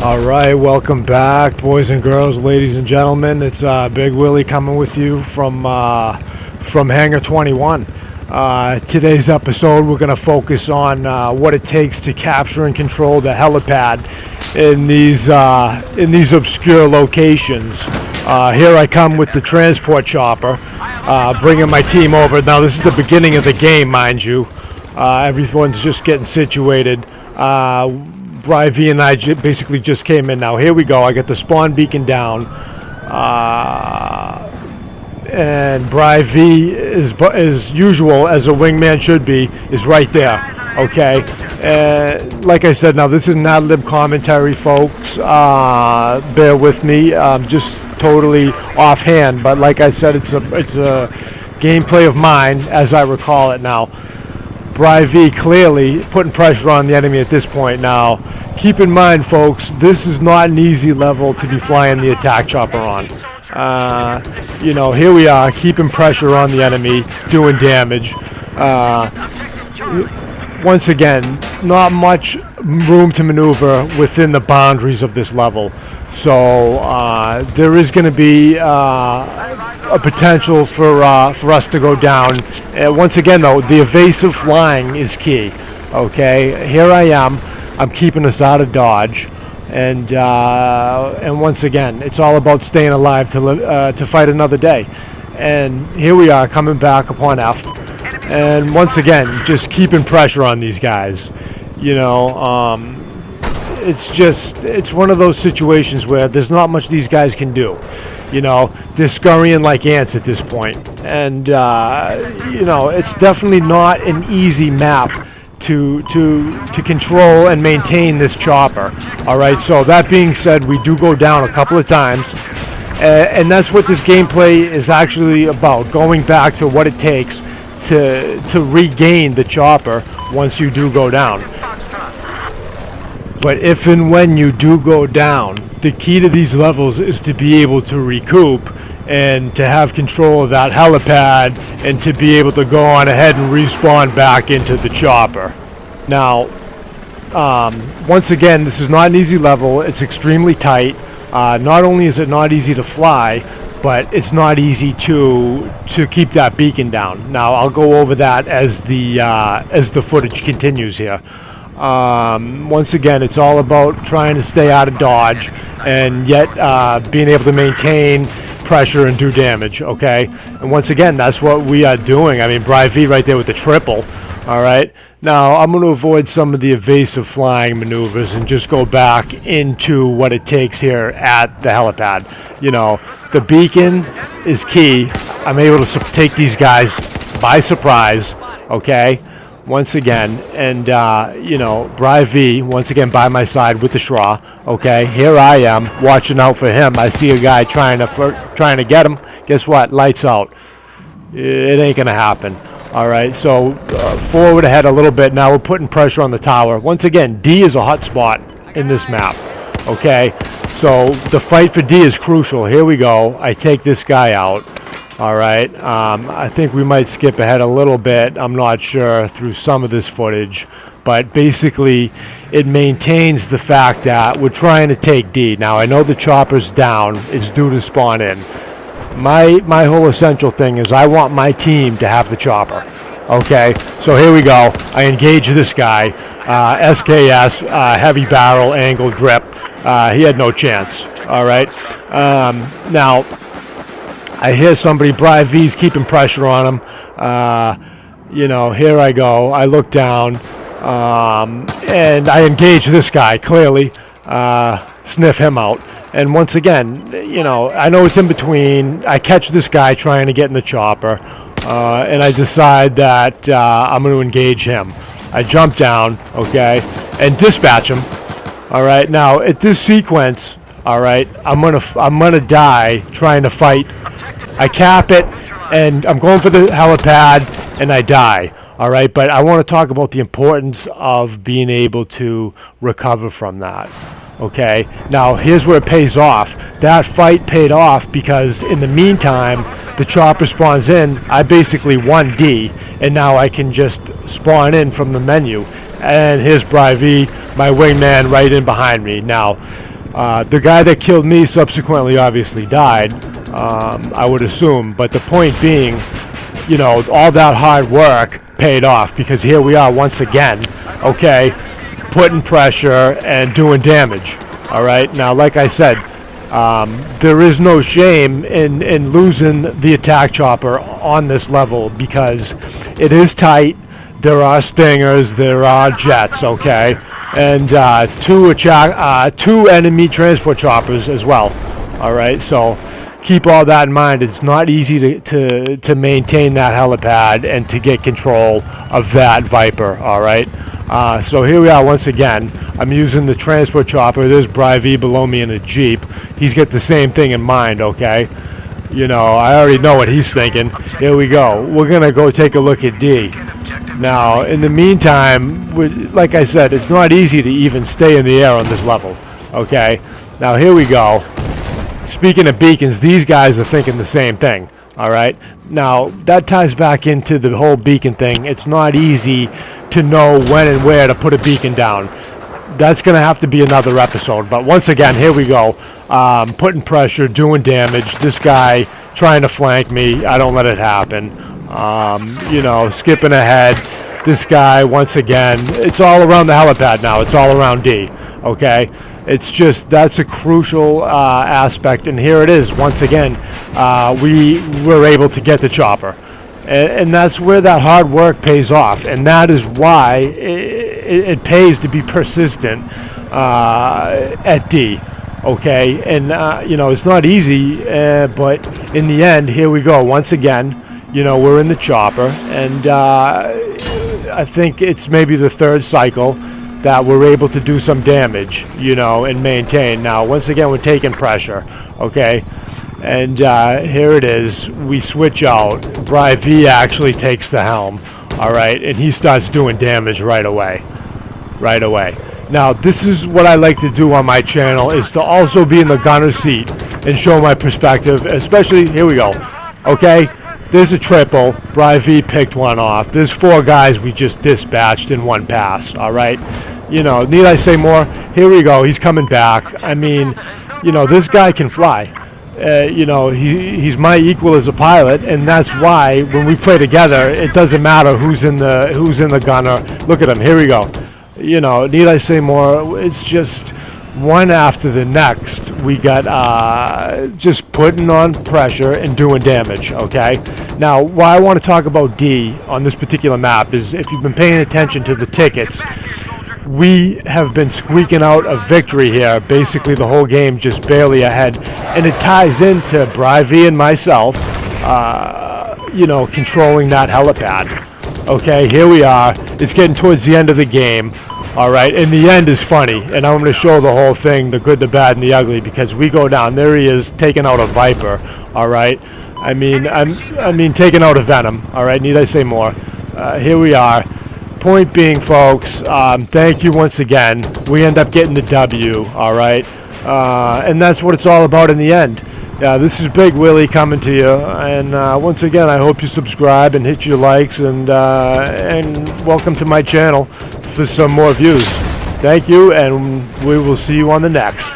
All right, welcome back, boys and girls, ladies and gentlemen. It's Big Willie coming with you from Hangar 21. Today's episode, we're going to focus on what it takes to capture and control the helipad in these obscure locations. Here I come with the transport chopper, bringing my team over. Now, this is the beginning of the game, mind you. Everyone's just getting situated. Bri V and I basically just came in. Now here we go. I got the spawn beacon down, and Bri V is, as usual, as a wingman should be, is right there. Okay, like I said, now this is an ad-lib commentary, folks. Bear with me. Just totally offhand, but like I said, it's a gameplay of mine as I recall it now. Bri V clearly putting pressure on the enemy at this point. Now, keep in mind, folks, this is not an easy level to be flying the attack chopper on. Here we are, keeping pressure on the enemy, doing damage. Once again, not much room to maneuver within the boundaries of this level. So there is going to be a potential for us to go down. Once again, though, the evasive flying is key. Okay, here I am. I'm keeping us out of dodge, and once again, it's all about staying alive to fight another day. And here we are coming back upon F, and once again, just keeping pressure on these guys. It's one of those situations where there's not much these guys can do. They're scurrying like ants at this point. And, it's definitely not an easy map to control and maintain this chopper. All right, so that being said, we do go down a couple of times. And that's what this gameplay is actually about, going back to what it takes to regain the chopper once you do go down. But if and when you do go down, the key to these levels is to be able to recoup and to have control of that helipad and to be able to go on ahead and respawn back into the chopper. Now, once again, this is not an easy level. It's extremely tight. Not only is it not easy to fly, but it's not easy to keep that beacon down. Now, I'll go over that as the footage continues here. Once again, it's all about trying to stay out of dodge and yet being able to maintain pressure and do damage, okay? And once again, that's what we are doing. I mean, Bri V right there with the triple, all right? Now, I'm going to avoid some of the evasive flying maneuvers and just go back into what it takes here at the helipad. The beacon is key. I'm able to take these guys by surprise, okay? Once again, and Bri V once again by my side with the SHRA. Okay, here I am watching out for him. I see a guy trying to get him. Guess what? Lights out. It ain't gonna happen. All right, so forward ahead a little bit. Now we're putting pressure on the tower. Once again, D is a hot spot in this map. Okay, so the fight for D is crucial. Here we go. I take this guy out. All right, I think we might skip ahead a little bit, I'm not sure, through some of this footage, but basically it maintains the fact that we're trying to take D. Now, I know the chopper's down, it's due to spawn in. My whole essential thing is I want my team to have the chopper. Okay, so here we go. I engage this guy, SKS, heavy barrel, angle grip. He had no chance, all right? Now, I hear somebody, Bri V's keeping pressure on him. Here I go. I look down, and I engage this guy, clearly, sniff him out. And once again, I know it's in between. I catch this guy trying to get in the chopper, and I decide that I'm going to engage him. I jump down, okay, and dispatch him. All right, now at this sequence, all right, I'm gonna die trying to fight. I cap it, and I'm going for the helipad, and I die. All right, but I want to talk about the importance of being able to recover from that. Okay, now here's where it pays off. That fight paid off because in the meantime, the chopper spawns in. I basically won D, and now I can just spawn in from the menu. And here's Bri V, my wingman, right in behind me. Now, The guy that killed me subsequently obviously died, I would assume. But the point being, you know, all that hard work paid off, because here we are once again, okay, putting pressure and doing damage. All right. Now, like I said, there is no shame in losing the attack chopper on this level, because it is tight. There are stingers, there are jets, okay, and two enemy transport choppers as well. All right, so keep all that in mind. It's not easy to maintain that helipad and to get control of that Viper. All right, so here we are once again. I'm using the transport chopper. There's Bri below me in a Jeep. He's got the same thing in mind, okay? You know, I already know what he's thinking. Here we go. We're gonna go take a look at D. Now, in the meantime, like I said, it's not easy to even stay in the air on this level, okay? Now, here we go. Speaking of beacons, these guys are thinking the same thing, all right? Now, that ties back into the whole beacon thing. It's not easy to know when and where to put a beacon down. That's going to have to be another episode. But once again, here we go. Putting pressure, doing damage. This guy trying to flank me. I don't let it happen. You know, skipping ahead. This guy, once again, it's all around the helipad now. It's all around D, okay? It's just, that's a crucial aspect. And here it is, once again. We were able to get the chopper. And that's where that hard work pays off. And that is why it pays to be persistent at D, okay? And, you know, it's not easy, but in the end, here we go. Once again, you know, we're in the chopper, and I think it's maybe the third cycle that we're able to do some damage, you know, and maintain. Now, once again, we're taking pressure, okay? And here it is. We switch out. Bri actually takes the helm, all right? And he starts doing damage right away. Right away. Now, this is what I like to do on my channel, is to also be in the gunner seat and show my perspective, especially, here we go, okay? There's a triple. Bri picked one off. There's 4 guys we just dispatched in one pass, all right? You know, need I say more? Here we go. He's coming back. I mean, you know, this guy can fly. You know, he's my equal as a pilot, and that's why when we play together, it doesn't matter who's in the gunner. Look at him. Here we go. You know, need I say more? It's just one after the next. We got just putting on pressure and doing damage, okay? Now, why I want to talk about D on this particular map is, if you've been paying attention to the tickets, we have been squeaking out a victory here, basically the whole game, just barely ahead. And it ties into Bri and myself, you know, controlling that helipad. Okay, here we are. It's getting towards the end of the game. All right, and the end is funny, and I'm going to show the whole thing, the good, the bad, and the ugly, because we go down. There he is, taking out a Viper. All right, I mean, taking out a Venom. All right, need I say more? Here we are. Point being, folks, thank you once again. We end up getting the W. All right, and that's what it's all about in the end. Yeah, this is Big Willie coming to you, and once again, I hope you subscribe and hit your likes, and welcome to my channel for some more views. Thank you, and we will see you on the next.